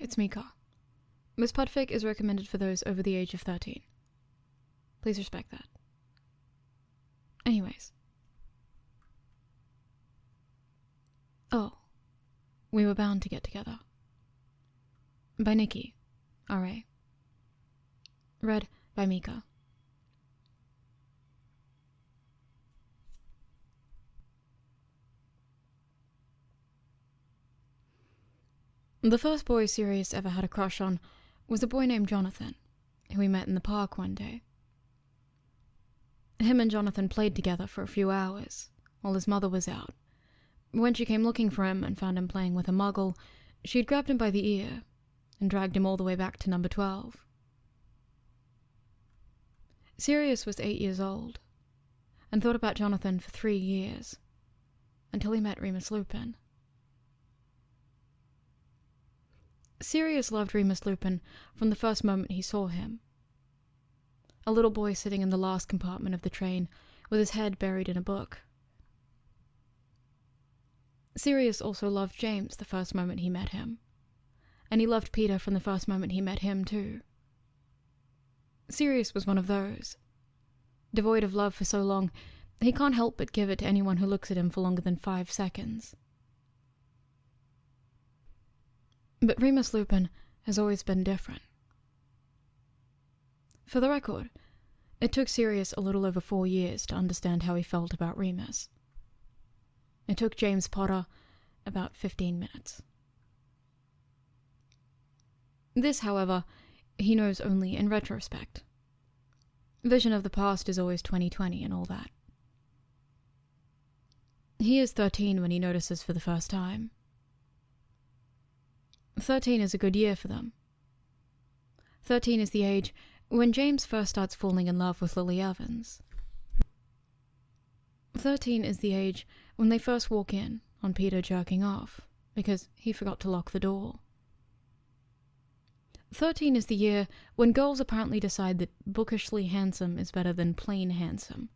it's Mika. This Podfic is recommended for those over the age of 13. Please respect that. Anyways. Oh, We Were Bound to Get Together. By Nikki, R.A. Read by Mika. The first boy Sirius ever had a crush on was a boy named Jonathan, who he met in the park one day. Him and Jonathan played together for a few hours, while his mother was out. When she came looking for him and found him playing with a muggle, she'd grabbed him by the ear and dragged him all the way back to number 12. Sirius was 8 years old, and thought about Jonathan for 3 years, until he met Remus Lupin. Sirius loved Remus Lupin from the first moment he saw him. A little boy sitting in the last compartment of the train with his head buried in a book. Sirius also loved James the first moment he met him, and he loved Peter from the first moment he met him too. Sirius was one of those. Devoid of love for so long, he can't help but give it to anyone who looks at him for longer than 5 seconds. But Remus Lupin has always been different. For the record, it took Sirius a little over 4 years to understand how he felt about Remus. It took James Potter about 15 minutes. This, however, he knows only in retrospect. Vision of the past is always 20/20 and all that. He is 13 when he notices for the first time. 13 is a good year for them. 13 is the age when James first starts falling in love with Lily Evans. 13 is the age when they first walk in on Peter jerking off, because he forgot to lock the door. 13 is the year when girls apparently decide that bookishly handsome is better than plain handsome,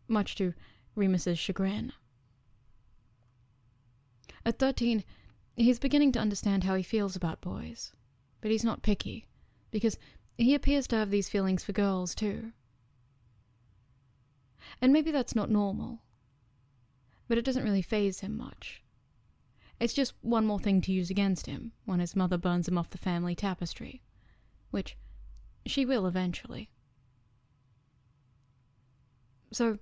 much to Remus's chagrin. At 13, he's beginning to understand how he feels about boys, but he's not picky, because he appears to have these feelings for girls too. And maybe that's not normal, but it doesn't really faze him much. It's just one more thing to use against him when his mother burns him off the family tapestry, which she will eventually. So,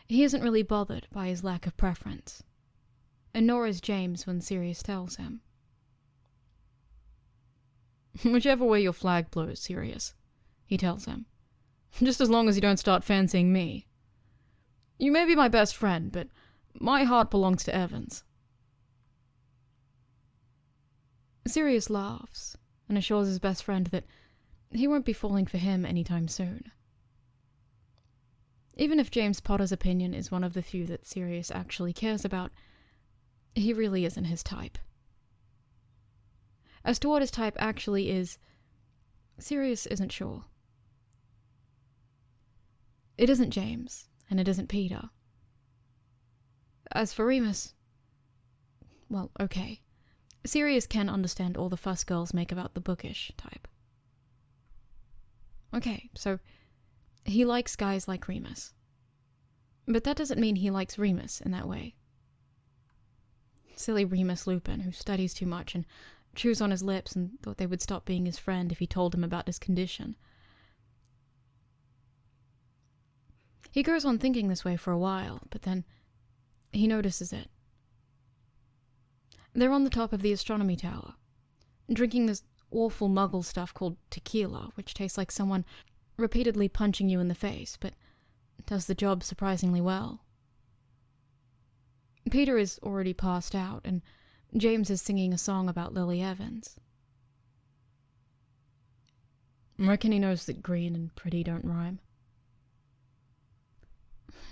he isn't really bothered by his lack of preference, and nor is James when Sirius tells him. "Whichever way your flag blows, Sirius," he tells him. "Just as long as you don't start fancying me. You may be my best friend, but my heart belongs to Evans." Sirius laughs and assures his best friend that he won't be falling for him anytime soon. Even if James Potter's opinion is one of the few that Sirius actually cares about, he really isn't his type. As to what his type actually is, Sirius isn't sure. It isn't James, and it isn't Peter. As for Remus, well, okay. Sirius can understand all the fuss girls make about the bookish type. Okay, so he likes guys like Remus. But that doesn't mean he likes Remus in that way. Silly Remus Lupin, who studies too much and chews on his lips and thought they would stop being his friend if he told him about his condition. He goes on thinking this way for a while, but then he notices it. They're on the top of the astronomy tower, drinking this awful muggle stuff called tequila, which tastes like someone repeatedly punching you in the face, but does the job surprisingly well. Peter is already passed out, and James is singing a song about Lily Evans. I reckon he knows that green and pretty don't rhyme.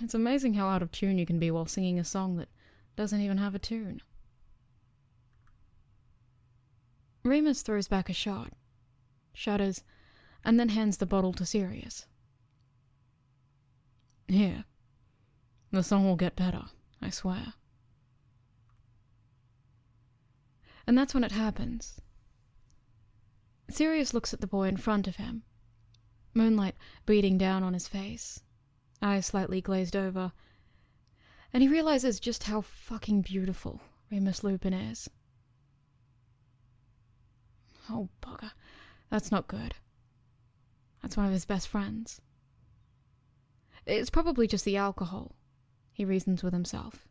It's amazing how out of tune you can be while singing a song that doesn't even have a tune. Remus throws back a shot, shudders, and then hands the bottle to Sirius. "Here. The song will get better, I swear." And that's when it happens. Sirius looks at the boy in front of him, moonlight beating down on his face, eyes slightly glazed over, and he realizes just how fucking beautiful Remus Lupin is. Oh, bugger. That's not good. That's one of his best friends. It's probably just the alcohol, he reasons with himself.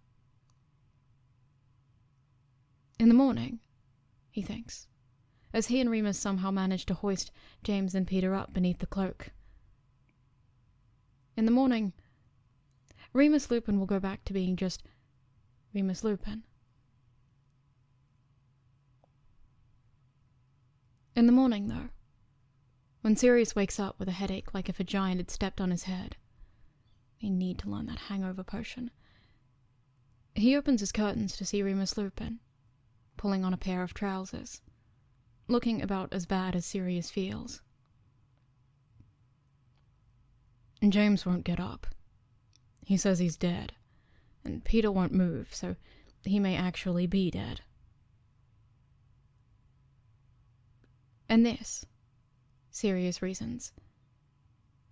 In the morning, he thinks, as he and Remus somehow manage to hoist James and Peter up beneath the cloak. In the morning, Remus Lupin will go back to being just Remus Lupin. In the morning, though, when Sirius wakes up with a headache like if a giant had stepped on his head, he need to learn that hangover potion. He opens his curtains to see Remus Lupin, pulling on a pair of trousers, looking about as bad as Sirius feels. James won't get up. He says he's dead, and Peter won't move, so he may actually be dead. And this, Sirius reasons,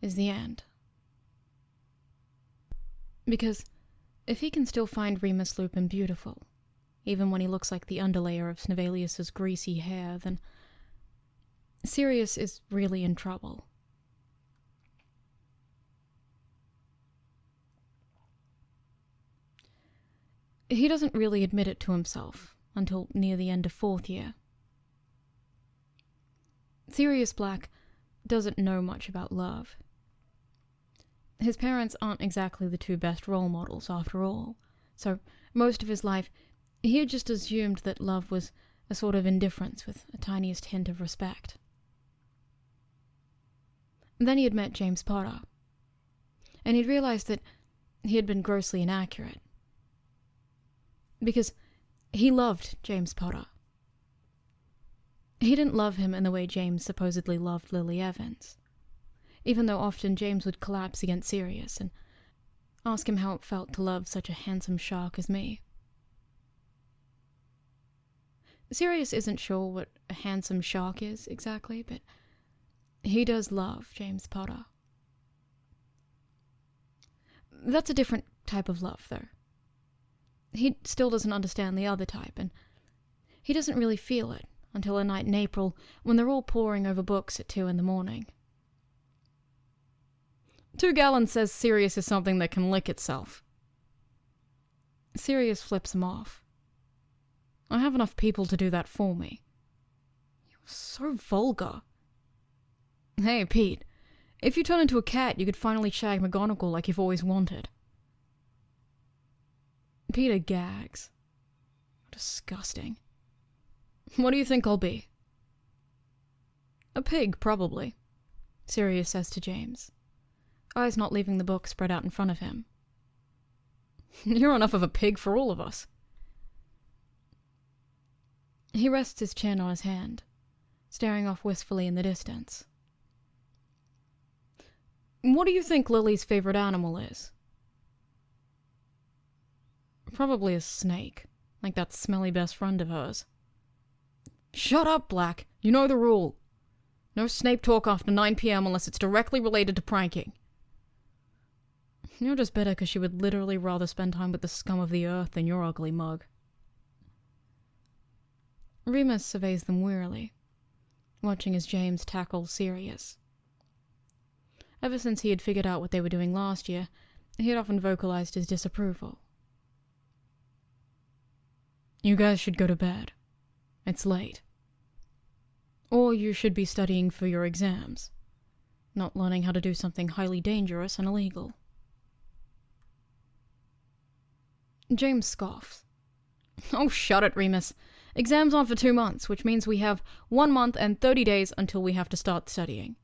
is the end. Because if he can still find Remus Lupin beautiful, even when he looks like the underlayer of Snivelius's greasy hair, then Sirius is really in trouble. He doesn't really admit it to himself until near the end of 4th year. Sirius Black doesn't know much about love. His parents aren't exactly the two best role models, after all, so most of his life he had just assumed that love was a sort of indifference with a tiniest hint of respect. Then he had met James Potter, and he'd realized that he had been grossly inaccurate. Because he loved James Potter. He didn't love him in the way James supposedly loved Lily Evans, even though often James would collapse against Sirius and ask him how it felt to love such a handsome shark as me. Sirius isn't sure what a handsome shark is exactly, but he does love James Potter. That's a different type of love, though. He still doesn't understand the other type, and he doesn't really feel it until a night in April when they're all poring over books at 2 a.m. 2 gallons says Sirius is something that can lick itself. Sirius flips him off. I have enough people to do that for me. You're so vulgar. Hey, Pete, if you turn into a cat, you could finally shag McGonagall like you've always wanted. Peter gags. Disgusting. What do you think I'll be? A pig, probably, Sirius says to James, eyes not leaving the book spread out in front of him. You're enough of a pig for all of us. He rests his chin on his hand, staring off wistfully in the distance. What do you think Lily's favorite animal is? Probably a snake, like that smelly best friend of hers. Shut up, Black. You know the rule. No Snape talk after 9 p.m. unless it's directly related to pranking. You're just bitter because she would literally rather spend time with the scum of the earth than your ugly mug. Remus surveys them wearily, watching as James tackles Sirius. Ever since he had figured out what they were doing last year, he had often vocalized his disapproval. You guys should go to bed. It's late. Or you should be studying for your exams, not learning how to do something highly dangerous and illegal. James scoffs. Oh, shut it, Remus. Exams aren't for 2 months, which means we have 1 month and 30 days until we have to start studying.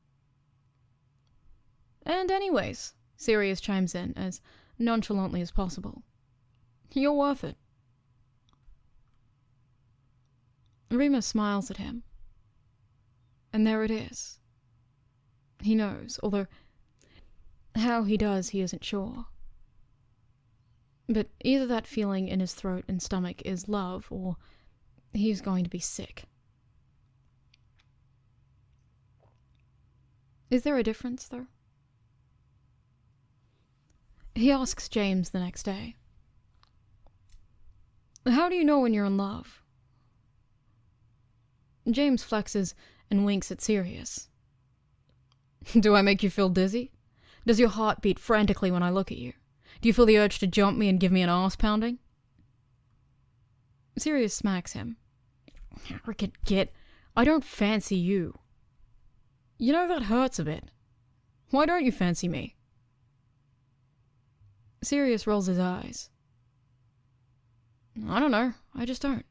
And anyways, Sirius chimes in as nonchalantly as possible. You're worth it. Remus smiles at him. And there it is. He knows, although how he does he isn't sure. But either that feeling in his throat and stomach is love, or he's going to be sick. Is there a difference, though? He asks James the next day. How do you know when you're in love? James flexes and winks at Sirius. Do I make you feel dizzy? Does your heart beat frantically when I look at you? Do you feel the urge to jump me and give me an arse pounding? Sirius smacks him. Arrogant git, I don't fancy you. You know that hurts a bit. Why don't you fancy me? Sirius rolls his eyes. I don't know, I just don't.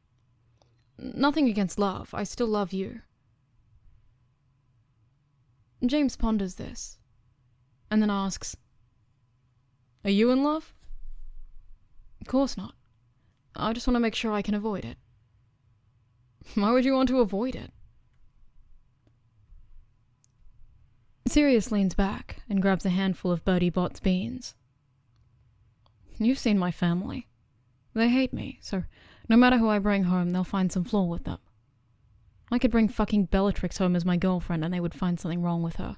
Nothing against love, I still love you. James ponders this, and then asks, Are you in love? Of course not. I just want to make sure I can avoid it. Why would you want to avoid it? Sirius leans back and grabs a handful of Bertie Bott's beans. You've seen my family. They hate me, so no matter who I bring home, they'll find some flaw with them. I could bring fucking Bellatrix home as my girlfriend and they would find something wrong with her,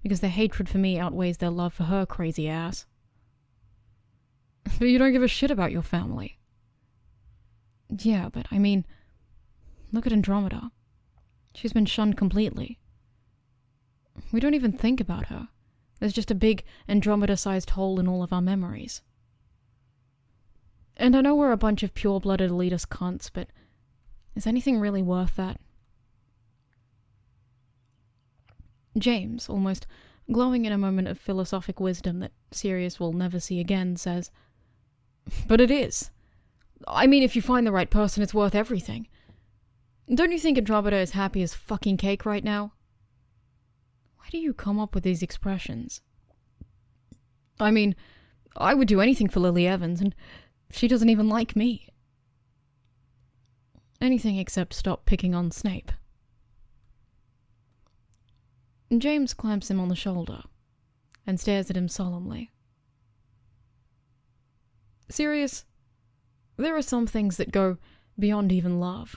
because their hatred for me outweighs their love for her crazy ass. But you don't give a shit about your family. Yeah, but I mean, look at Andromeda. She's been shunned completely. We don't even think about her. There's just a big Andromeda-sized hole in all of our memories. And I know we're a bunch of pure-blooded elitist cunts, but is anything really worth that? James, almost glowing in a moment of philosophic wisdom that Sirius will never see again, says, But it is. I mean, if you find the right person, it's worth everything. Don't you think Andromeda is happy as fucking cake right now? Why do you come up with these expressions? I mean, I would do anything for Lily Evans, and she doesn't even like me. Anything except stop picking on Snape. James clamps him on the shoulder and stares at him solemnly. Sirius, there are some things that go beyond even love.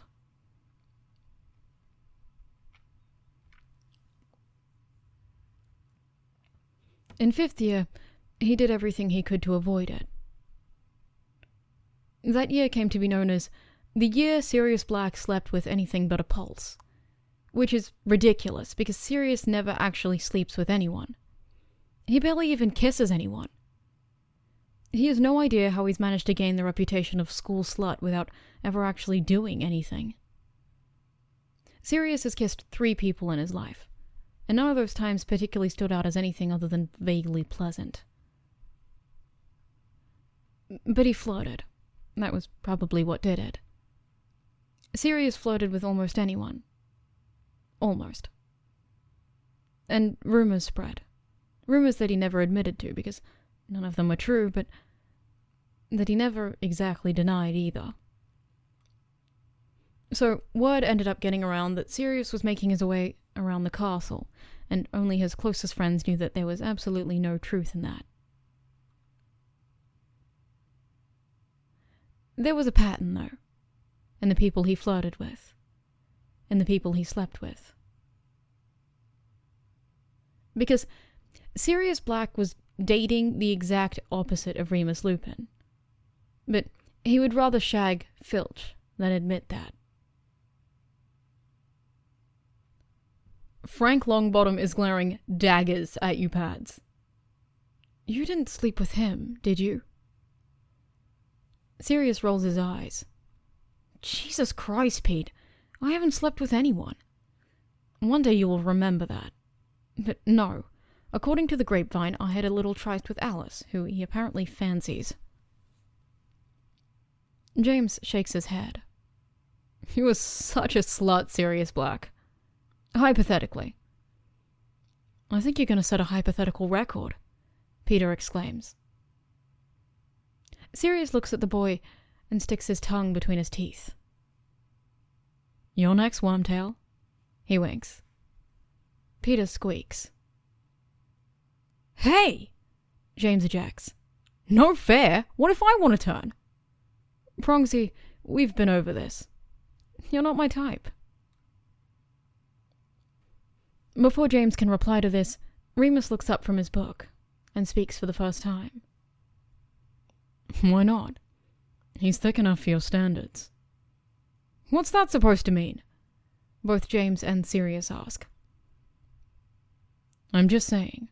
In 5th year, he did everything he could to avoid it. That year came to be known as the year Sirius Black slept with anything but a pulse, which is ridiculous because Sirius never actually sleeps with anyone. He barely even kisses anyone. He has no idea how he's managed to gain the reputation of school slut without ever actually doing anything. Sirius has kissed 3 people in his life, and none of those times particularly stood out as anything other than vaguely pleasant. But he flirted. That was probably what did it. Sirius flirted with almost anyone. Almost. And rumors spread. Rumors that he never admitted to, because none of them were true, but that he never exactly denied either. So, word ended up getting around that Sirius was making his way around the castle, and only his closest friends knew that there was absolutely no truth in that. There was a pattern, though, in the people he flirted with, in the people he slept with. Because Sirius Black was dating the exact opposite of Remus Lupin, but he would rather shag Filch than admit that. Frank Longbottom is glaring daggers at you, Pads. You didn't sleep with him, did you? Sirius rolls his eyes. Jesus Christ, Pete. I haven't slept with anyone. One day you will remember that. But no. According to the grapevine, I had a little tryst with Alice, who he apparently fancies. James shakes his head. You were such a slut, Sirius Black. Hypothetically. I think you're going to set a hypothetical record, Peter exclaims. Sirius looks at the boy and sticks his tongue between his teeth. You're next, Wormtail. He winks. Peter squeaks. Hey! James ejects. No fair! What if I want to turn? Prongsy, we've been over this. You're not my type. Before James can reply to this, Remus looks up from his book and speaks for the first time. Why not? He's thick enough for your standards. What's that supposed to mean? Both James and Sirius ask. I'm just saying,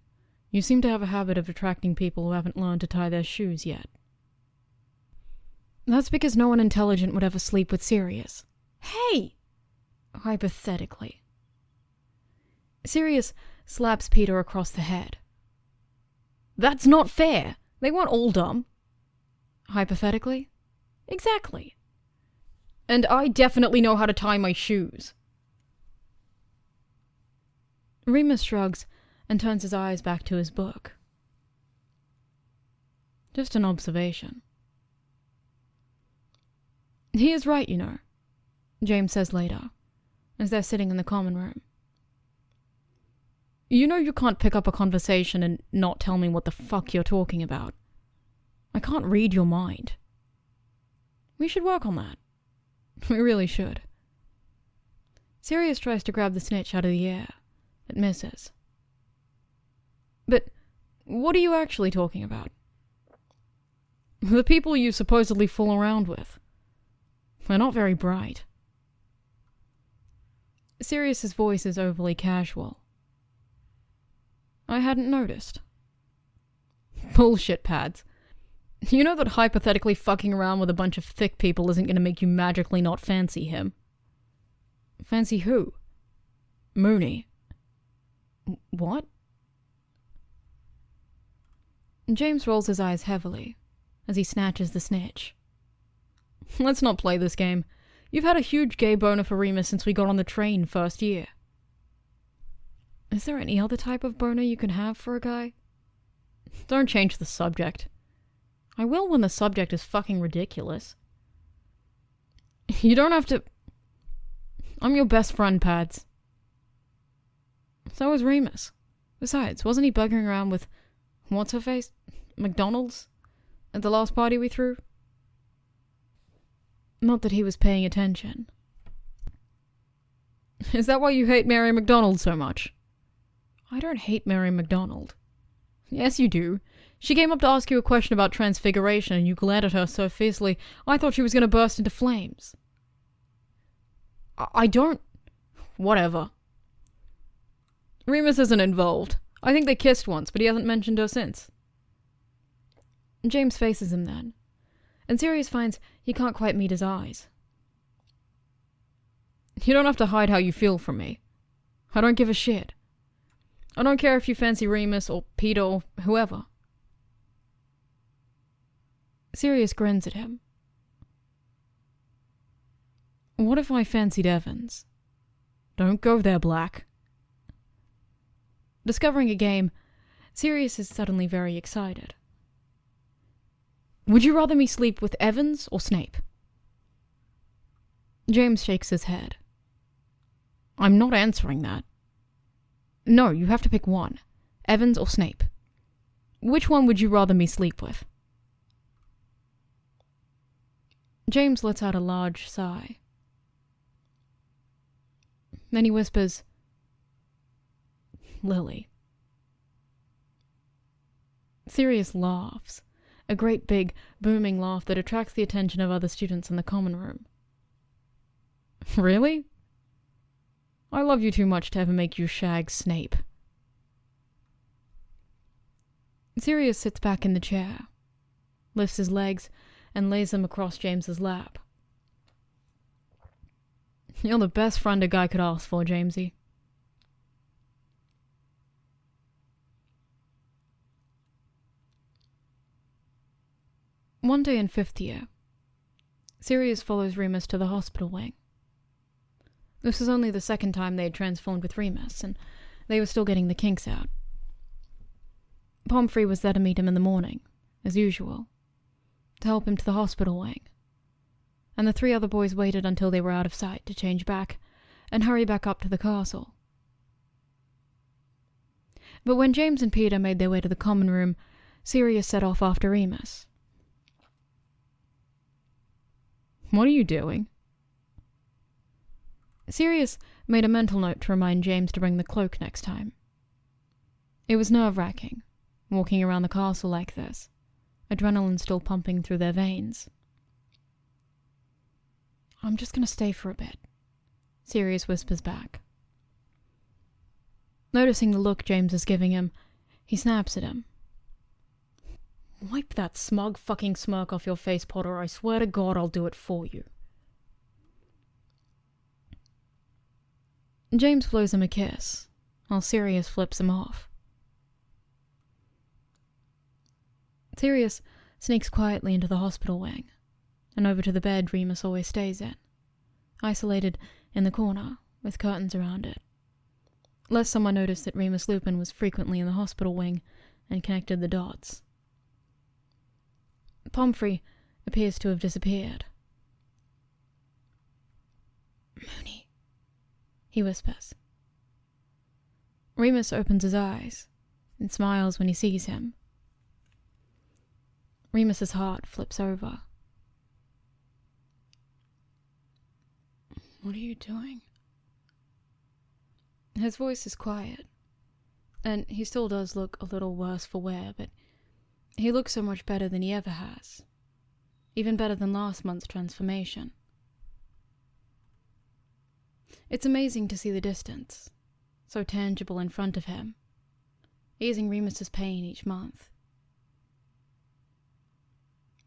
you seem to have a habit of attracting people who haven't learned to tie their shoes yet. That's because no one intelligent would ever sleep with Sirius. Hey! Hypothetically. Sirius slaps Peter across the head. That's not fair! They weren't all dumb. Hypothetically? Exactly. And I definitely know how to tie my shoes. Remus shrugs and turns his eyes back to his book. Just an observation. He is right, you know, James says later, as they're sitting in the common room. You know you can't pick up a conversation and not tell me what the fuck you're talking about. I can't read your mind. We should work on that. We really should. Sirius tries to grab the snitch out of the air. It misses. But what are you actually talking about? The people you supposedly fool around with. They're not very bright. Sirius's voice is overly casual. I hadn't noticed. Bullshit, Pads. You know that hypothetically fucking around with a bunch of thick people isn't going to make you magically not fancy him. Fancy who? Mooney. What? James rolls his eyes heavily as he snatches the snitch. Let's not play this game. You've had a huge gay boner for Remus since we got on the train first year. Is there any other type of boner you can have for a guy? Don't change the subject. I will when the subject is fucking ridiculous. You don't have to... I'm your best friend, Pads. So is Remus. Besides, wasn't he buggering around with... what's-her-face? McDonald's? At the last party we threw? Not that he was paying attention. Is that why you hate Mary McDonald so much? I don't hate Mary McDonald. Yes, you do. She came up to ask you a question about transfiguration and you glared at her so fiercely, I thought she was going to burst into flames. I don't... Whatever. Remus isn't involved. I think they kissed once, but he hasn't mentioned her since. James faces him then, and Sirius finds he can't quite meet his eyes. You don't have to hide how you feel from me. I don't give a shit. I don't care if you fancy Remus or Peter or whoever. Sirius grins at him. What if I fancied Evans? Don't go there, Black. Discovering a game, Sirius is suddenly very excited. Would you rather me sleep with Evans or Snape? James shakes his head. I'm not answering that. No, you have to pick one. Evans or Snape. Which one would you rather me sleep with? James lets out a large sigh. Then he whispers, Lily. Sirius laughs, a great big, booming laugh that attracts the attention of other students in the common room. Really? I love you too much to ever make you shag Snape. Sirius sits back in the chair, lifts his legs, and lays them across James's lap. You're the best friend a guy could ask for, Jamesy. One day in 5th year, Sirius follows Remus to the hospital wing. This was only the second time they had transformed with Remus, and they were still getting the kinks out. Pomfrey was there to meet him in the morning, as usual, to help him to the hospital wing, and the 3 other boys waited until they were out of sight to change back and hurry back up to the castle. But when James and Peter made their way to the common room, Sirius set off after Remus. What are you doing? Sirius made a mental note to remind James to bring the cloak next time. It was nerve-wracking, walking around the castle like this, adrenaline still pumping through their veins. "I'm just going to stay for a bit," Sirius whispers back. Noticing the look James is giving him, he snaps at him. "Wipe that smug fucking smirk off your face, Potter, or I swear to God I'll do it for you." James blows him a kiss, while Sirius flips him off. Sirius sneaks quietly into the hospital wing, and over to the bed Remus always stays in, isolated in the corner, with curtains around it, lest someone noticed that Remus Lupin was frequently in the hospital wing and connected the dots. Pomfrey appears to have disappeared. "Moony," he whispers. Remus opens his eyes and smiles when he sees him. Remus's heart flips over. "What are you doing?" His voice is quiet, and he still does look a little worse for wear, but he looks so much better than he ever has, even better than last month's transformation. It's amazing to see the distance, so tangible in front of him, easing Remus's pain each month.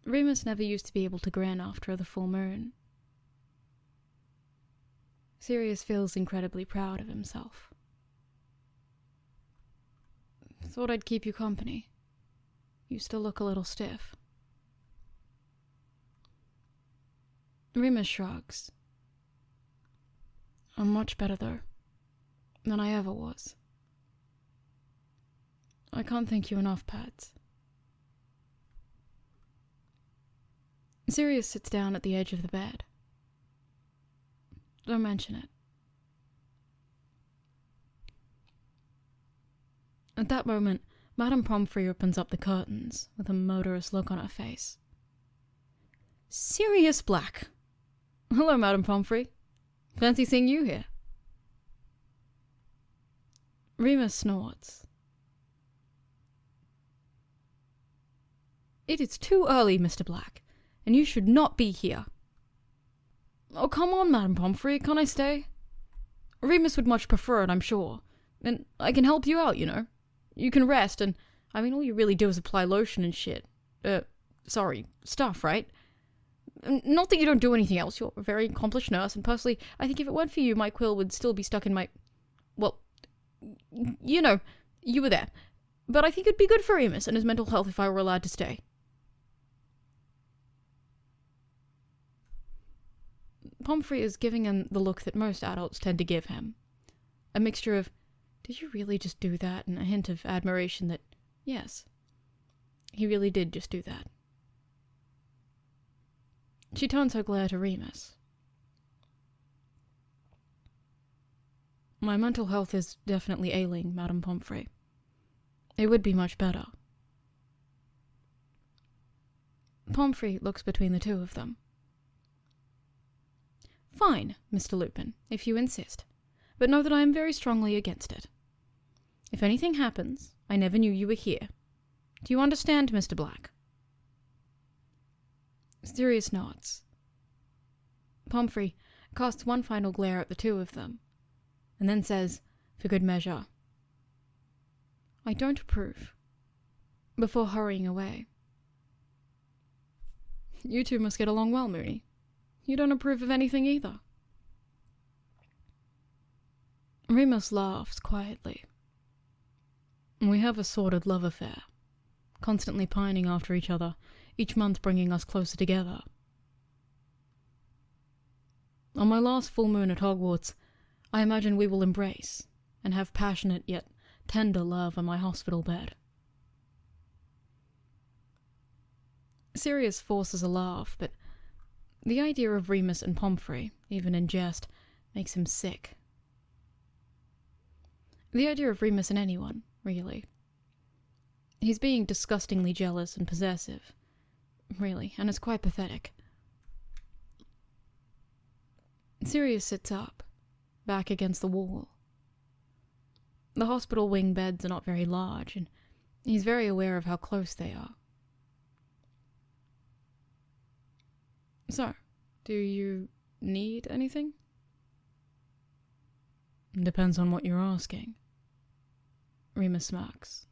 Remus never used to be able to grin after the full moon. Sirius feels incredibly proud of himself. "Thought I'd keep you company. You still look a little stiff." Remus shrugs. "I'm much better, though, than I ever was. I can't thank you enough, Pads." Sirius sits down at the edge of the bed. "Don't mention it." At that moment, Madame Pomfrey opens up the curtains with a murderous look on her face. "Sirius Black! Hello, Madame Pomfrey. Fancy seeing you here." Remus snorts. "It is too early, Mr. Black, and you should not be here." "Oh, come on, Madame Pomfrey, can't I stay? Remus would much prefer it, I'm sure. And I can help you out, you know. You can rest, and, all you really do is apply lotion and shit. Stuff, right? Not that you don't do anything else, you're a very accomplished nurse, and personally, I think if it weren't for you, my quill would still be stuck in my... Well, you know, you were there. But I think it'd be good for Remus and his mental health if I were allowed to stay." Pomfrey is giving him the look that most adults tend to give him. A mixture of, "Did you really just do that?" and a hint of admiration that, yes, he really did just do that. She turns her glare to Remus. "My mental health is definitely ailing, Madame Pomfrey. It would be much better." Pomfrey looks between the two of them. "Fine, Mr. Lupin, if you insist, but know that I am very strongly against it. If anything happens, I never knew you were here. Do you understand, Mr. Black?" Sirius nods. Pomfrey casts one final glare at the two of them, and then says, for good measure, "I don't approve," before hurrying away. "You two must get along well, Moony. You don't approve of anything either." Remus laughs quietly. "We have a sordid love affair, constantly pining after each other, each month bringing us closer together. On my last full moon at Hogwarts, I imagine we will embrace and have passionate yet tender love on my hospital bed." Sirius forces a laugh, but the idea of Remus and Pomfrey, even in jest, makes him sick. The idea of Remus and anyone, really. He's being disgustingly jealous and possessive, really, and it's quite pathetic. Sirius sits up, back against the wall. The hospital wing beds are not very large, and he's very aware of how close they are. So, do you need anything? Depends on what you're asking. Remus smirks.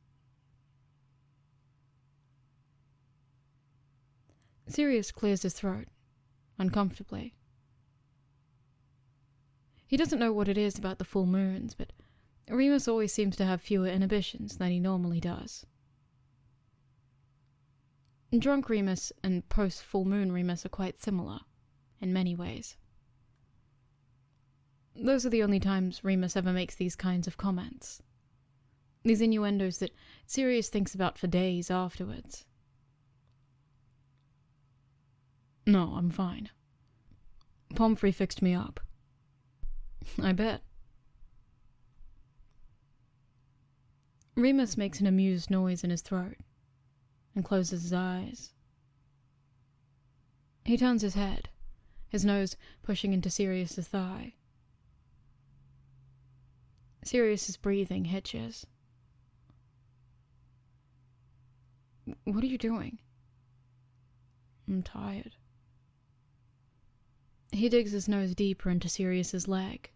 Sirius clears his throat, uncomfortably. He doesn't know what it is about the full moons, but Remus always seems to have fewer inhibitions than he normally does. Drunk Remus and post-full moon Remus are quite similar, in many ways. Those are the only times Remus ever makes these kinds of comments. These innuendos that Sirius thinks about for days afterwards. No, I'm fine. Pomfrey fixed me up. I bet. Remus makes an amused noise in his throat and closes his eyes. He turns his head, his nose pushing into Sirius's thigh. Sirius's breathing hitches. What are you doing? I'm tired. He digs his nose deeper into Sirius's leg.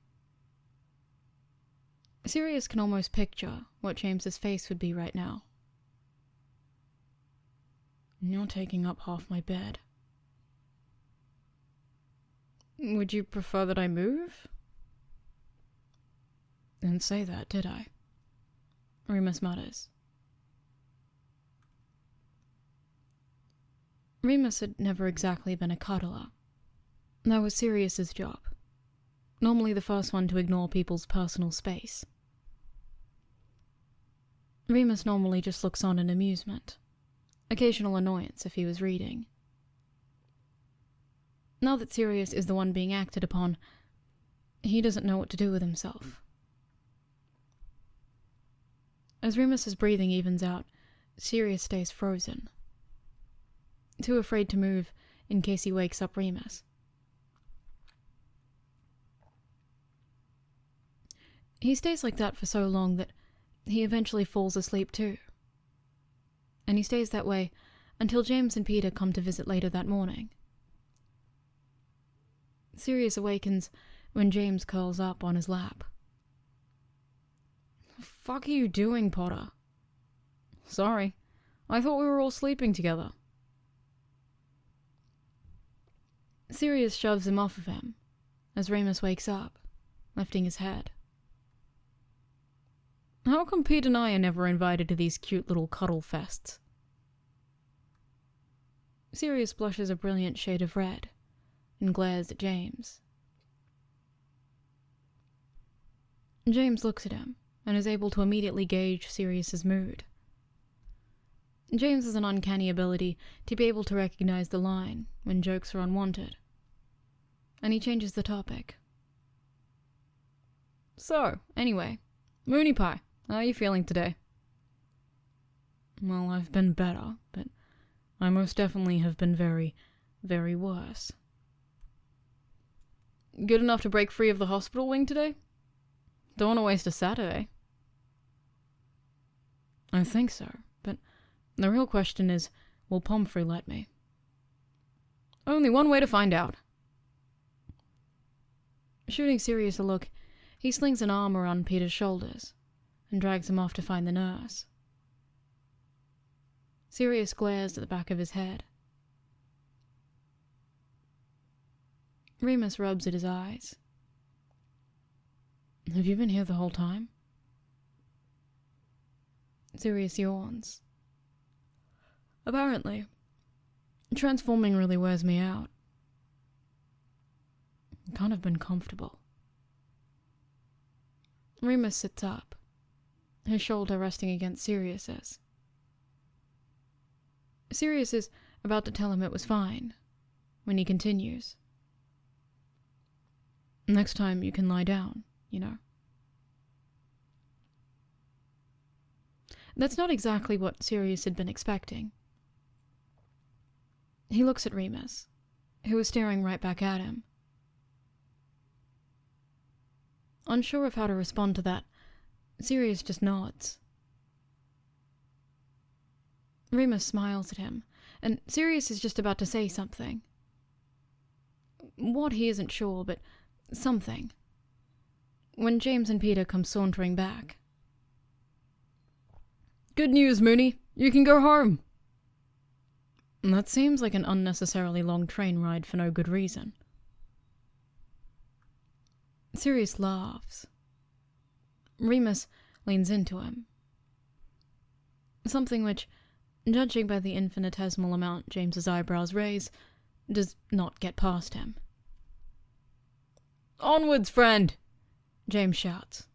Sirius can almost picture what James's face would be right now. You're taking up half my bed. Would you prefer that I move? Didn't say that, did I? Remus mutters. Remus had never exactly been a cuddler. That was Sirius's job. Normally the first one to ignore people's personal space. Remus normally just looks on in amusement. Occasional annoyance if he was reading. Now that Sirius is the one being acted upon, he doesn't know what to do with himself. As Remus's breathing evens out, Sirius stays frozen, too afraid to move in case he wakes up Remus. He stays like that for so long that he eventually falls asleep too. And he stays that way until James and Peter come to visit later that morning. Sirius awakens when James curls up on his lap. "The fuck are you doing, Potter?" "Sorry, I thought we were all sleeping together." Sirius shoves him off of him as Remus wakes up, lifting his head. How come Pete and I are never invited to these cute little cuddle fests? Sirius blushes a brilliant shade of red and glares at James. James looks at him and is able to immediately gauge Sirius's mood. James has an uncanny ability to be able to recognize the line when jokes are unwanted, and he changes the topic. So, anyway, Mooney Pie, how are you feeling today? Well, I've been better, but I most definitely have been very, very worse. Good enough to break free of the hospital wing today? Don't want to waste a Saturday. I think so, but the real question is, will Pomfrey let me? Only one way to find out. Shooting Sirius a look, he slings an arm around Peter's shoulders and drags him off to find the nurse. Sirius glares at the back of his head. Remus rubs at his eyes. Have you been here the whole time? Sirius yawns. Apparently. Transforming really wears me out. I can't have been comfortable. Remus sits up, his shoulder resting against Sirius's. Sirius is about to tell him it was fine, when he continues. Next time you can lie down, you know. That's not exactly what Sirius had been expecting. He looks at Remus, who is staring right back at him. Unsure of how to respond to that, Sirius just nods. Remus smiles at him, and Sirius is just about to say something. What, he isn't sure, but something. When James and Peter come sauntering back. "Good news, Mooney. You can go home." That seems like an unnecessarily long train ride for no good reason. Sirius laughs. Remus leans into him. Something which, judging by the infinitesimal amount James's eyebrows raise, does not get past him. "Onwards, friend!" James shouts.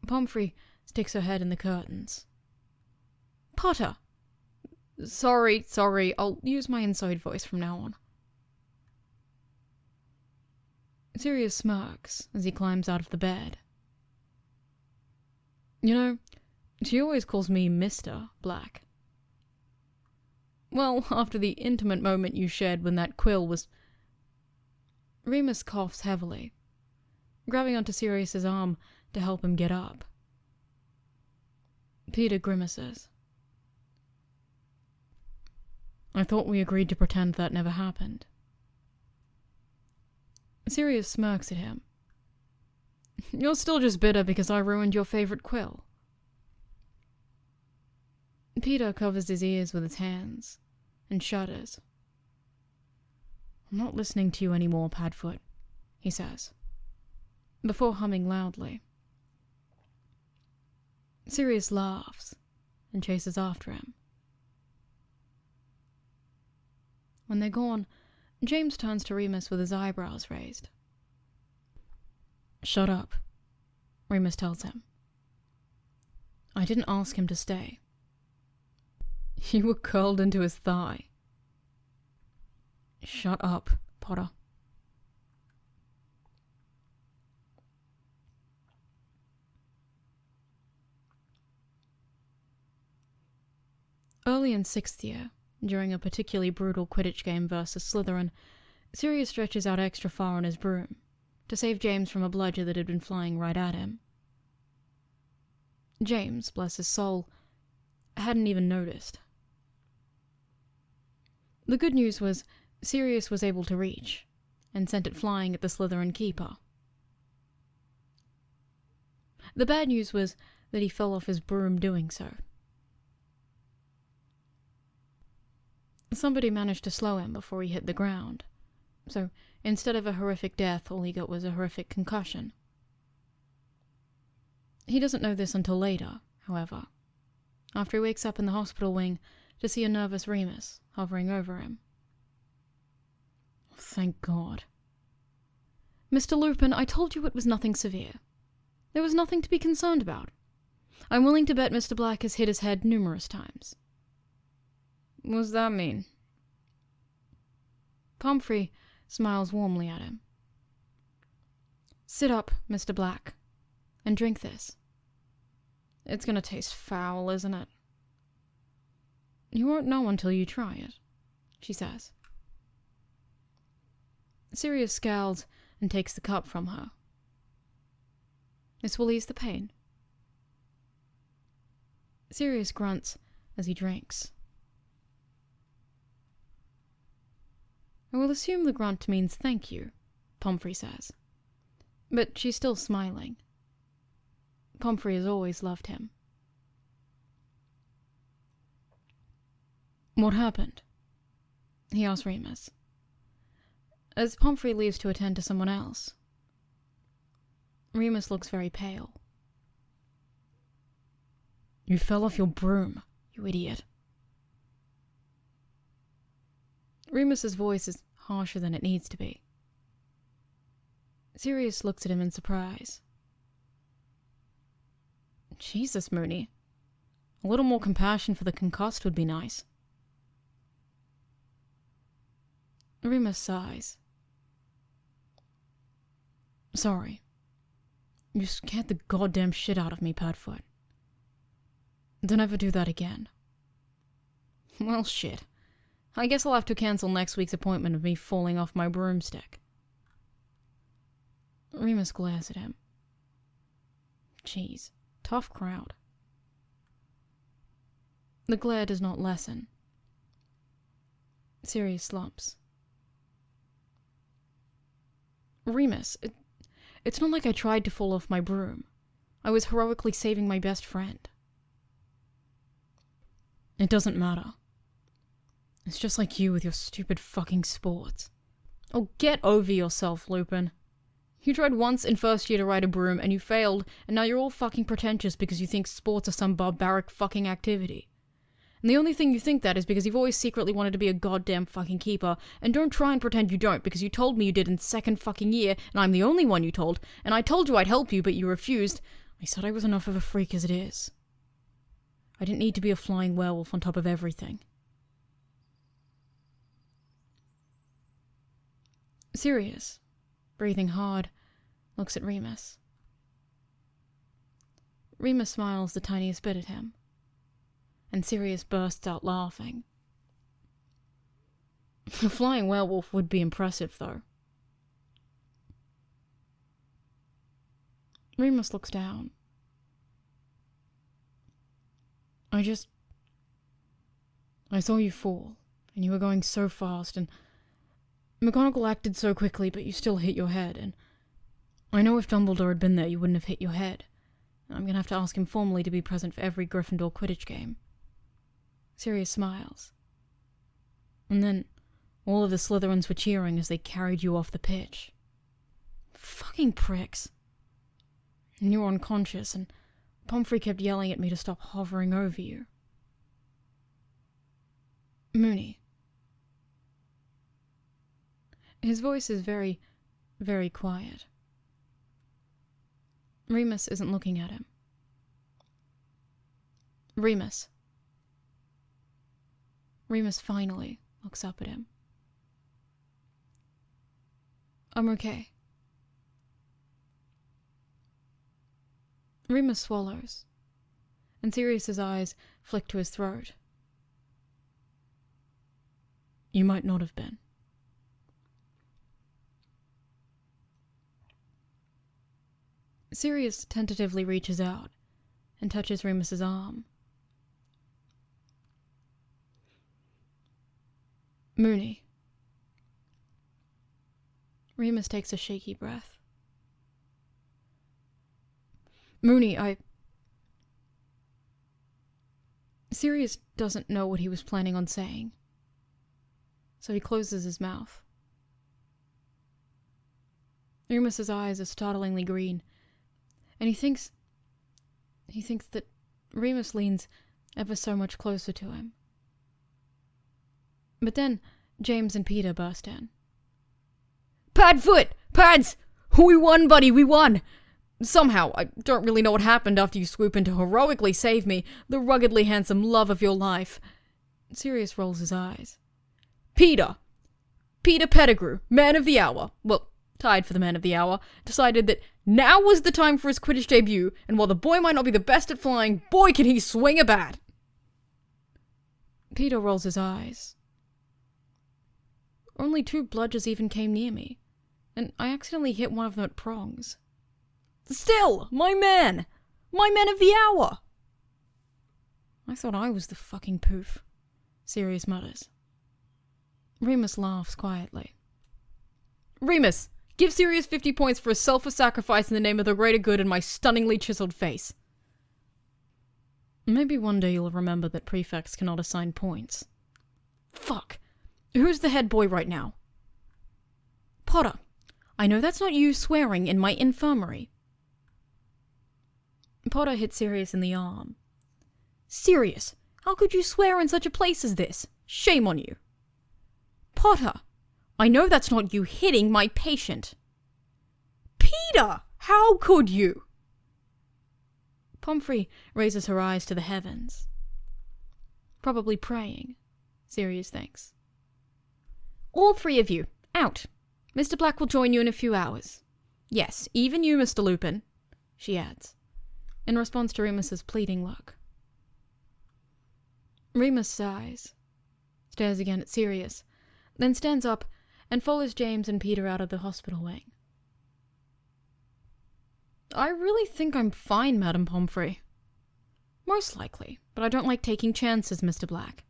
Pomfrey sticks her head in the curtains. "Potter!" Sorry, I'll use my inside voice from now on." Sirius smirks as he climbs out of the bed. "You know, she always calls me Mr. Black." "Well, after the intimate moment you shared when that quill was..." Remus coughs heavily, grabbing onto Sirius's arm to help him get up. Peter grimaces. "I thought we agreed to pretend that never happened." Sirius smirks at him. "You're still just bitter because I ruined your favorite quill." Peter covers his ears with his hands and shudders. "I'm not listening to you anymore, Padfoot," he says, before humming loudly. Sirius laughs and chases after him. When they're gone, James turns to Remus with his eyebrows raised. "Shut up," Remus tells him. "I didn't ask him to stay." "You were curled into his thigh." "Shut up, Potter." Early in 6th year, during a particularly brutal Quidditch game versus Slytherin, Sirius stretches out extra far on his broom to save James from a bludger that had been flying right at him. James, bless his soul, hadn't even noticed. The good news was Sirius was able to reach, and sent it flying at the Slytherin keeper. The bad news was that he fell off his broom doing so. Somebody managed to slow him before he hit the ground, so instead of a horrific death, all he got was a horrific concussion. He doesn't know this until later, however, after he wakes up in the hospital wing to see a nervous Remus hovering over him. "Thank God." "Mr. Lupin, I told you it was nothing severe. There was nothing to be concerned about. I'm willing to bet Mr. Black has hit his head numerous times." "What's that mean?" Pomfrey smiles warmly at him. "Sit up, Mr. Black, and drink this. It's gonna taste foul, isn't it?" "You won't know until you try it," she says. Sirius scowls and takes the cup from her. "This will ease the pain." Sirius grunts as he drinks. "I will assume the grunt means thank you," Pomfrey says. But she's still smiling. Pomfrey has always loved him. "What happened?" he asks Remus, as Pomfrey leaves to attend to someone else. Remus looks very pale. "You fell off your broom, you idiot." Remus's voice is harsher than it needs to be. Sirius looks at him in surprise. "Jesus, Mooney. A little more compassion for the concussed would be nice." Remus sighs. "Sorry. You scared the goddamn shit out of me, Padfoot. Don't ever do that again." "Well, shit. I guess I'll have to cancel next week's appointment of me falling off my broomstick." Remus glares at him. Jeez, tough crowd. The glare does not lessen. Sirius slumps. Remus, it's not like I tried to fall off my broom. I was heroically saving my best friend. It doesn't matter. It's just like you with your stupid fucking sports. Oh, get over yourself, Lupin. You tried once in first year to ride a broom and you failed, and now you're all fucking pretentious because you think sports are some barbaric fucking activity. And the only thing you think that is because you've always secretly wanted to be a goddamn fucking keeper, and don't try and pretend you don't, because you told me you did in second fucking year, and I'm the only one you told, and I told you I'd help you, but you refused. I said I was enough of a freak as it is. I didn't need to be a flying werewolf on top of everything. Sirius, breathing hard, looks at Remus. Remus smiles the tiniest bit at him, and Sirius bursts out laughing. A flying werewolf would be impressive, though. Remus looks down. I saw you fall, and you were going so fast, and McGonagall acted so quickly, but you still hit your head, and I know if Dumbledore had been there, you wouldn't have hit your head. I'm gonna have to ask him formally to be present for every Gryffindor Quidditch game. Sirius smiles. And then, all of the Slytherins were cheering as they carried you off the pitch. Fucking pricks. And you were unconscious, and Pomfrey kept yelling at me to stop hovering over you. Moony. His voice is very, very quiet. Remus isn't looking at him. Remus. Remus finally looks up at him. I'm okay. Remus swallows, and Sirius's eyes flick to his throat. You might not have been. Sirius tentatively reaches out and touches Remus's arm. Moony. Remus takes a shaky breath. Moony, Sirius doesn't know what he was planning on saying, so he closes his mouth. Remus's eyes are startlingly green, and he thinks that Remus leans ever so much closer to him. But then James and Peter burst in. Padfoot! Pads! We won, buddy, we won! Somehow, I don't really know what happened after you swoop in to heroically save me, the ruggedly handsome love of your life. Sirius rolls his eyes. Peter Pettigrew, man of the hour, well, tied for the man of the hour, decided that now was the time for his Quidditch debut, and while the boy might not be the best at flying, boy can he swing a bat! Peter rolls his eyes. Only 2 bludgers even came near me, and I accidentally hit one of them at prongs. Still, my man of the hour! I thought I was the fucking poof, Sirius mutters. Remus laughs quietly. Remus, give Sirius 50 points for a selfless sacrifice in the name of the greater good in my stunningly chiseled face. Maybe one day you'll remember that prefects cannot assign points. Fuck. Who's the head boy right now? Potter, I know that's not you swearing in my infirmary. Potter hit Sirius in the arm. Sirius, how could you swear in such a place as this? Shame on you. Potter, I know that's not you hitting my patient. Peter, how could you? Pomfrey raises her eyes to the heavens. Probably praying, Sirius thinks. All 3 of you, out. Mr. Black will join you in a few hours. Yes, even you, Mr. Lupin, she adds, in response to Remus's pleading look. Remus sighs, stares again at Sirius, then stands up and follows James and Peter out of the hospital wing. I really think I'm fine, Madame Pomfrey. Most likely, but I don't like taking chances, Mr. Black.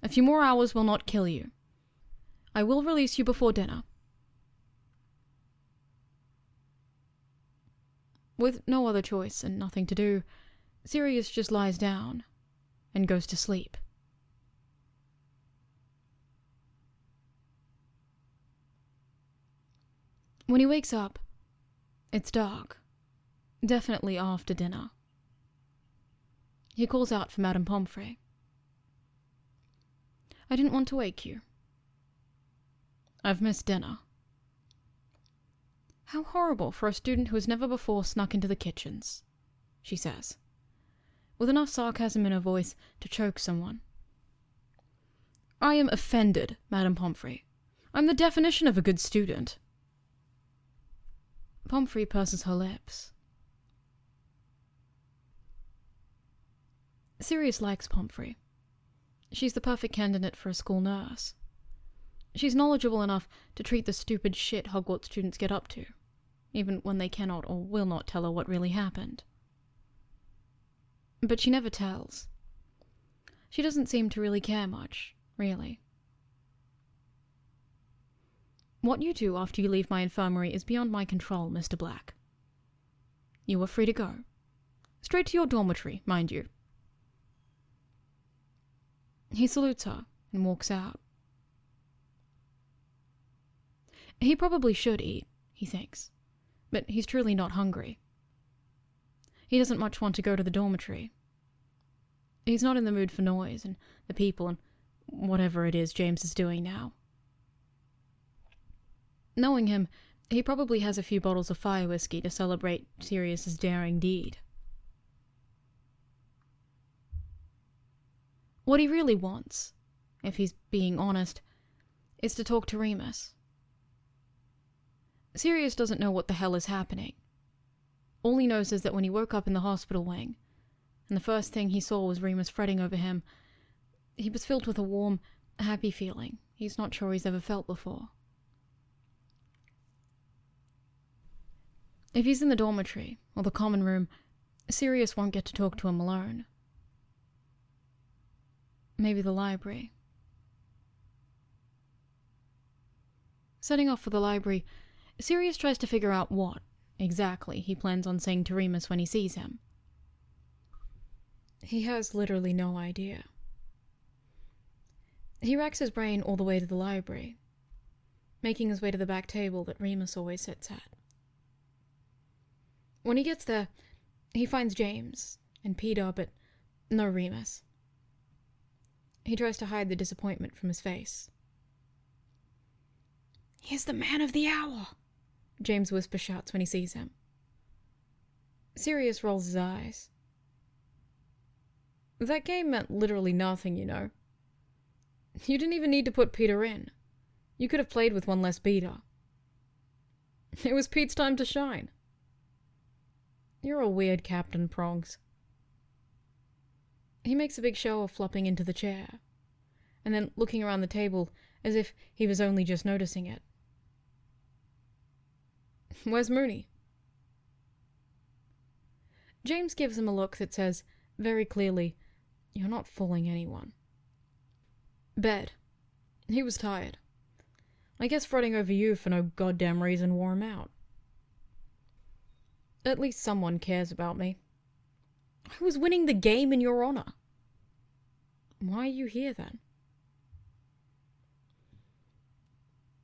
A few more hours will not kill you. I will release you before dinner. With no other choice and nothing to do, Sirius just lies down and goes to sleep. When he wakes up, it's dark. Definitely after dinner. He calls out for Madame Pomfrey. I didn't want to wake you. I've missed dinner. How horrible for a student who has never before snuck into the kitchens, she says, with enough sarcasm in her voice to choke someone. I am offended, Madame Pomfrey. I'm the definition of a good student. Pomfrey purses her lips. Sirius likes Pomfrey. She's the perfect candidate for a school nurse. She's knowledgeable enough to treat the stupid shit Hogwarts students get up to, even when they cannot or will not tell her what really happened. But she never tells. She doesn't seem to really care much, really. What you do after you leave my infirmary is beyond my control, Mr. Black. You are free to go. Straight to your dormitory, mind you. He salutes her and walks out. He probably should eat, he thinks, but he's truly not hungry. He doesn't much want to go to the dormitory. He's not in the mood for noise and the people and whatever it is James is doing now. Knowing him, he probably has a few bottles of fire whiskey to celebrate Sirius's daring deed. What he really wants, if he's being honest, is to talk to Remus. Sirius doesn't know what the hell is happening. All he knows is that when he woke up in the hospital wing, and the first thing he saw was Remus fretting over him, he was filled with a warm, happy feeling he's not sure he's ever felt before. If he's in the dormitory, or the common room, Sirius won't get to talk to him alone. Maybe the library. Setting off for the library, Sirius tries to figure out what, exactly, he plans on saying to Remus when he sees him. He has literally no idea. He racks his brain all the way to the library, making his way to the back table that Remus always sits at. When he gets there, he finds James and Peter, but no Remus. He tries to hide the disappointment from his face. "Here's the man of the hour," James whisper shouts when he sees him. Sirius rolls his eyes. That game meant literally nothing, you know. You didn't even need to put Peter in. You could have played with one less beater. It was Pete's time to shine. You're a weird Captain Prongs. He makes a big show of flopping into the chair, and then looking around the table as if he was only just noticing it. Where's Mooney? James gives him a look that says, very clearly, you're not fooling anyone. Bed. He was tired. I guess fretting over you for no goddamn reason wore him out. At least someone cares about me. I was winning the game in your honor. Why are you here then?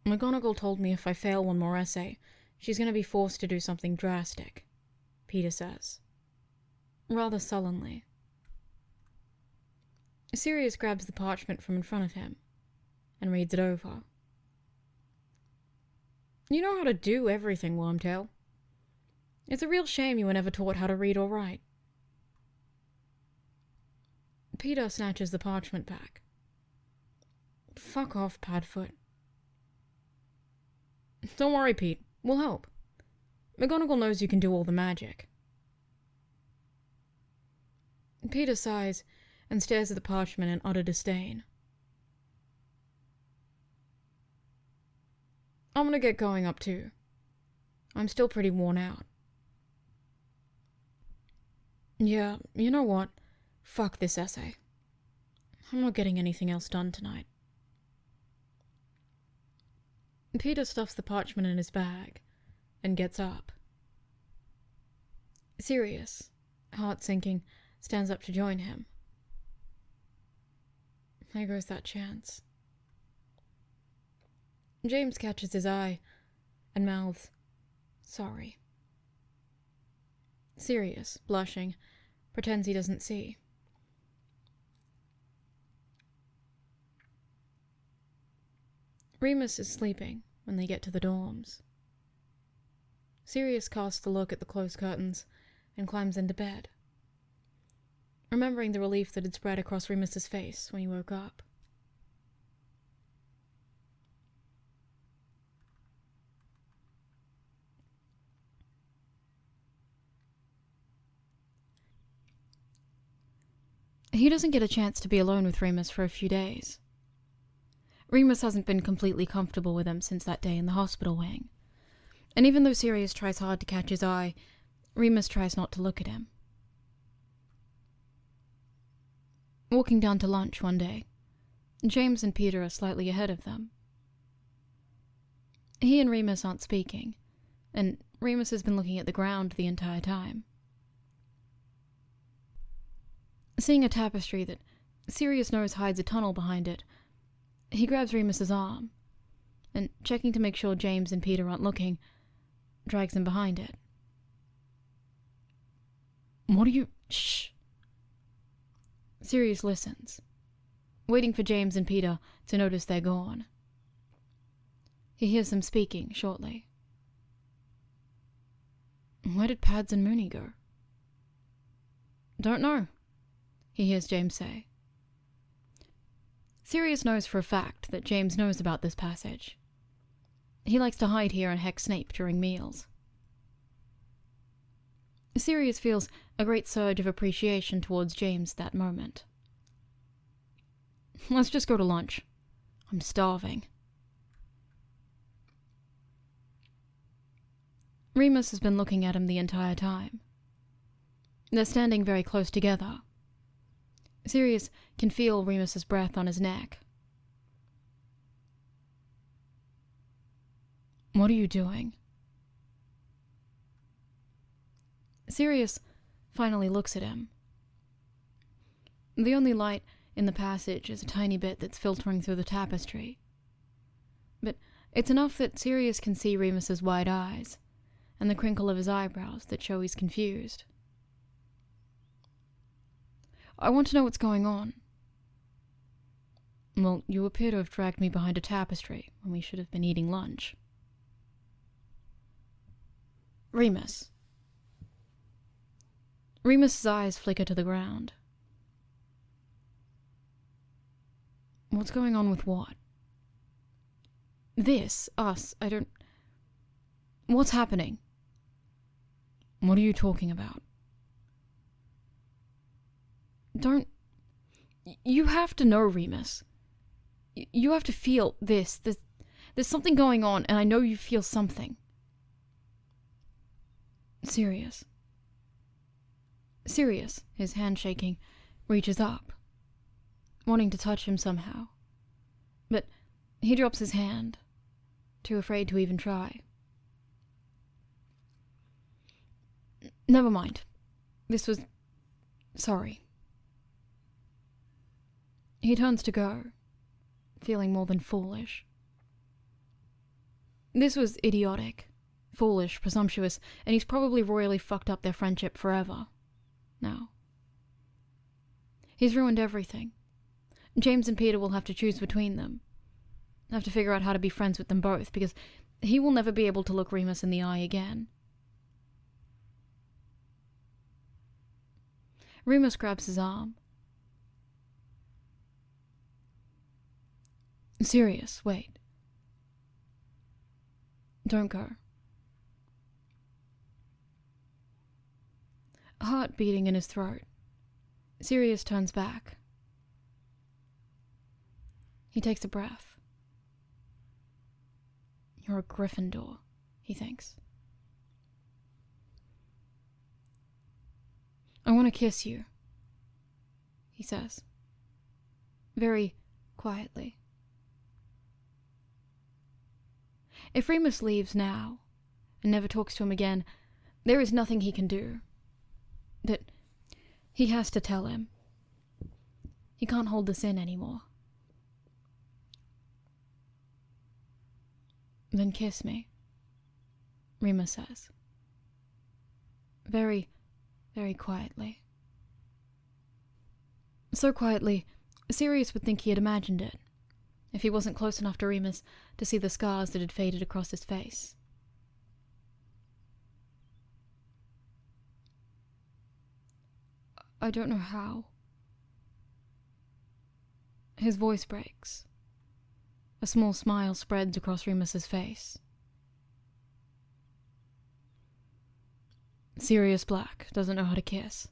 McGonagall told me if I fail one more essay, she's going to be forced to do something drastic, Peter says, rather sullenly. Sirius grabs the parchment from in front of him and reads it over. You know how to do everything, Wormtail. It's a real shame you were never taught how to read or write. Peter snatches the parchment back. Fuck off, Padfoot. Don't worry, Pete. We'll help. McGonagall knows you can do all the magic. Peter sighs and stares at the parchment in utter disdain. I'm gonna get going up too. I'm still pretty worn out. Yeah, you know what? Fuck this essay. I'm not getting anything else done tonight. Peter stuffs the parchment in his bag and gets up. Sirius, heart sinking, stands up to join him. There goes that chance. James catches his eye and mouths, "Sorry." Sirius, blushing, pretends he doesn't see. Remus is sleeping when they get to the dorms. Sirius casts a look at the closed curtains and climbs into bed, remembering the relief that had spread across Remus's face when he woke up. He doesn't get a chance to be alone with Remus for a few days. Remus hasn't been completely comfortable with him since that day in the hospital wing, and even though Sirius tries hard to catch his eye, Remus tries not to look at him. Walking down to lunch one day, James and Peter are slightly ahead of them. He and Remus aren't speaking, and Remus has been looking at the ground the entire time. Seeing a tapestry that Sirius knows hides a tunnel behind it, he grabs Remus's arm, and checking to make sure James and Peter aren't looking, drags him behind it. "What are you... Shh!" Sirius listens, waiting for James and Peter to notice they're gone. He hears them speaking shortly. "Where did Pads and Mooney go?" "Don't know," he hears James say. Sirius knows for a fact that James knows about this passage. He likes to hide here and hex Snape during meals. Sirius feels a great surge of appreciation towards James that moment. "Let's just go to lunch. I'm starving." Remus has been looking at him the entire time. They're standing very close together. Sirius can feel Remus's breath on his neck. "What are you doing?" Sirius finally looks at him. The only light in the passage is a tiny bit that's filtering through the tapestry. But it's enough that Sirius can see Remus's wide eyes and the crinkle of his eyebrows that show he's confused. "I want to know what's going on." "Well, you appear to have dragged me behind a tapestry when we should have been eating lunch." "Remus." Remus's eyes flicker to the ground. "What's going on with what?" "This, us, I don't... What's happening?" "What are you talking about?" "Don't... You have to know, Remus. You have to feel this. There's something going on, and I know you feel something." Sirius. Sirius, his hand shaking, reaches up, wanting to touch him somehow. But he drops his hand, too afraid to even try. "Never mind. This was... Sorry." He turns to go, feeling more than foolish. This was idiotic, foolish, presumptuous, and he's probably royally fucked up their friendship forever. Now. He's ruined everything. James and Peter will have to choose between them. Have to figure out how to be friends with them both, because he will never be able to look Remus in the eye again. Remus grabs his arm. "Sirius, wait. Don't go." Heart beating in his throat, Sirius turns back. He takes a breath. "You're a Gryffindor," he thinks. I want to kiss you, he says, very quietly. If Remus leaves now, and never talks to him again, there is nothing he can do. That he has to tell him. He can't hold this in anymore. Then kiss me, Remus says. Very, very quietly. So quietly, Sirius would think he had imagined it, if he wasn't close enough to Remus to see the scars that had faded across his face. I don't know how. His voice breaks. A small smile spreads across Remus's face. Sirius Black doesn't know how to kiss.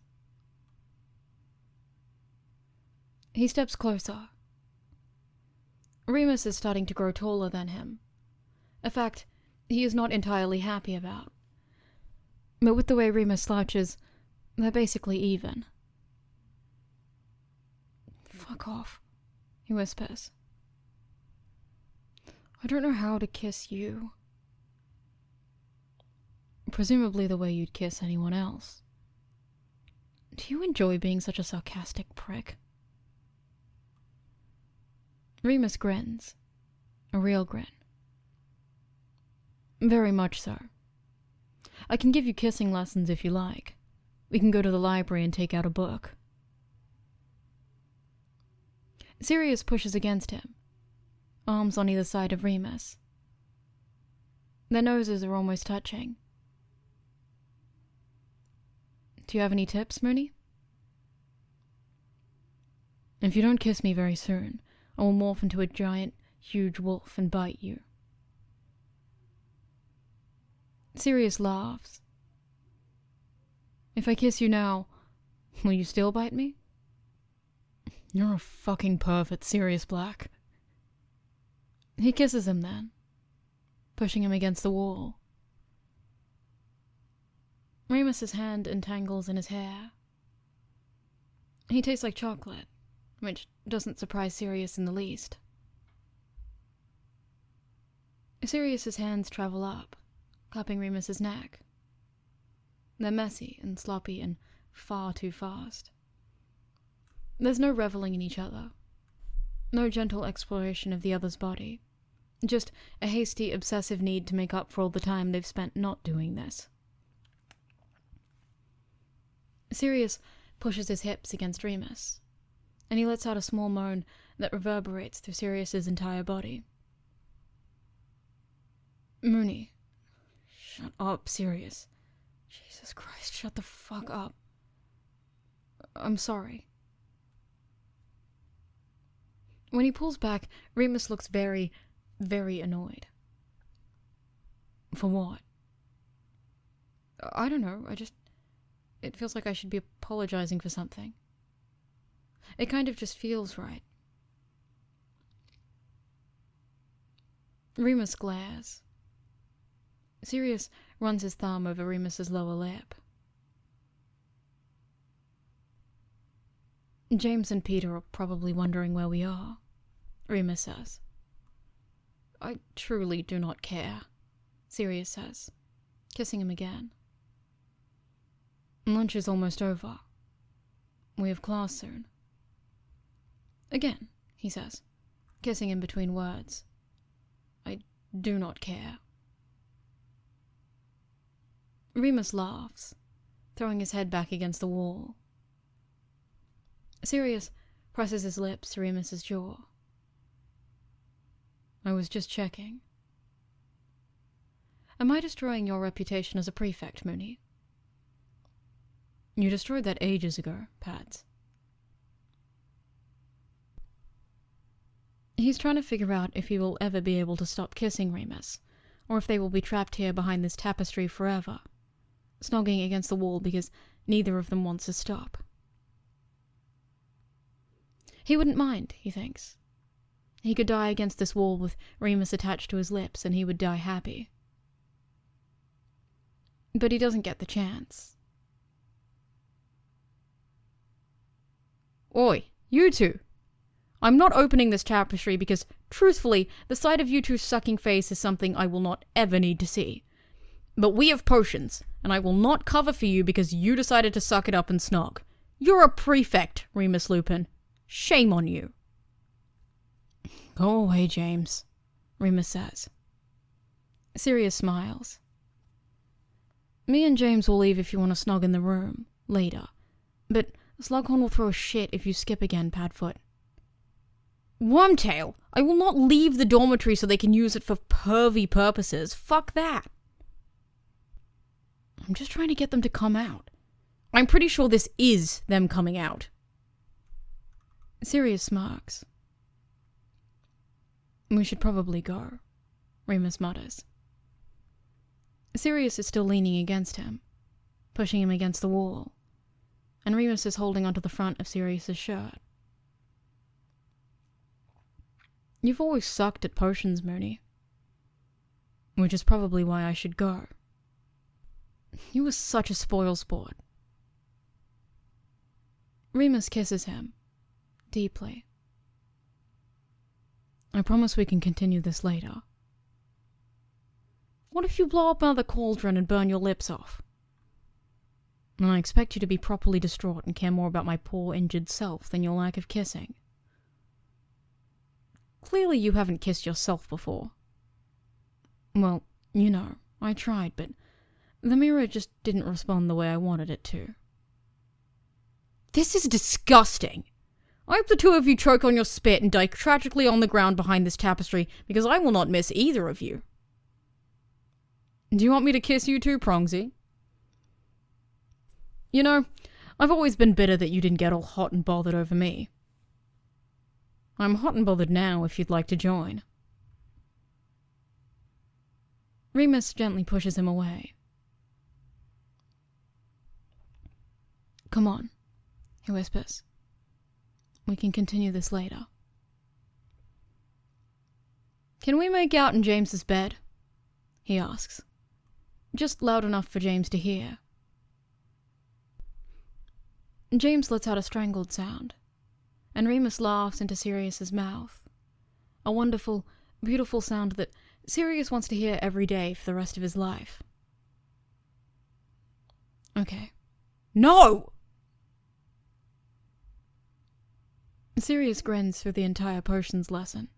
He steps closer. Remus is starting to grow taller than him, a fact he is not entirely happy about. But with the way Remus slouches, they're basically even. Fuck off, he whispers. I don't know how to kiss you. Presumably the way you'd kiss anyone else. Do you enjoy being such a sarcastic prick? Remus grins. A real grin. Very much so. I can give you kissing lessons if you like. We can go to the library and take out a book. Sirius pushes against him, arms on either side of Remus. Their noses are almost touching. Do you have any tips, Mooney? If you don't kiss me very soon, I will morph into a giant, huge wolf and bite you. Sirius laughs. If I kiss you now, will you still bite me? You're a fucking pervert, Sirius Black. He kisses him then, pushing him against the wall. Remus's hand entangles in his hair. He tastes like chocolate, which doesn't surprise Sirius in the least. Sirius's hands travel up, cupping Remus's neck. They're messy and sloppy and far too fast. There's no reveling in each other, no gentle exploration of the other's body, just a hasty, obsessive need to make up for all the time they've spent not doing this. Sirius pushes his hips against Remus, and he lets out a small moan that reverberates through Sirius's entire body. Mooney. Shut up, Sirius. Jesus Christ, shut the fuck up. I'm sorry. When he pulls back, Remus looks very, very annoyed. For what? I don't know, it feels like I should be apologizing for something. It kind of just feels right. Remus glares. Sirius runs his thumb over Remus's lower lip. James and Peter are probably wondering where we are, Remus says. I truly do not care, Sirius says, kissing him again. Lunch is almost over. We have class soon. Again, he says, kissing him between words. I do not care. Remus laughs, throwing his head back against the wall. Sirius presses his lips to Remus's jaw. I was just checking. Am I destroying your reputation as a prefect, Mooney? You destroyed that ages ago, Pads. He's trying to figure out if he will ever be able to stop kissing Remus, or if they will be trapped here behind this tapestry forever, snogging against the wall because neither of them wants to stop. He wouldn't mind, he thinks. He could die against this wall with Remus attached to his lips and he would die happy. But he doesn't get the chance. Oi, you two. I'm not opening this tapestry because, truthfully, the sight of you two sucking face is something I will not ever need to see. But we have potions, and I will not cover for you because you decided to suck it up and snog. You're a prefect, Remus Lupin. Shame on you. Go away, James, Remus says. Sirius smiles. Me and James will leave if you want to snog in the room, later. But Slughorn will throw a shit if you skip again, Padfoot. Wormtail, I will not leave the dormitory so they can use it for pervy purposes. Fuck that. I'm just trying to get them to come out. I'm pretty sure this is them coming out. Sirius smirks. We should probably go, Remus mutters. Sirius is still leaning against him, pushing him against the wall, and Remus is holding onto the front of Sirius's shirt. You've always sucked at potions, Mooney. Which is probably why I should go. You were such a spoilsport. Remus kisses him, deeply. I promise we can continue this later. What if you blow up another cauldron and burn your lips off? And I expect you to be properly distraught and care more about my poor injured self than your lack of kissing. Clearly you haven't kissed yourself before. Well, you know, I tried, but the mirror just didn't respond the way I wanted it to. This is disgusting! I hope the two of you choke on your spit and die tragically on the ground behind this tapestry, because I will not miss either of you. Do you want me to kiss you too, Prongsy? You know, I've always been bitter that you didn't get all hot and bothered over me. I'm hot and bothered now if you'd like to join. Remus gently pushes him away. Come on, he whispers. We can continue this later. Can we make out in James's bed? He asks. Just loud enough for James to hear. James lets out a strangled sound, and Remus laughs into Sirius's mouth. A wonderful, beautiful sound that Sirius wants to hear every day for the rest of his life. Okay. No! Sirius grins through the entire potions lesson.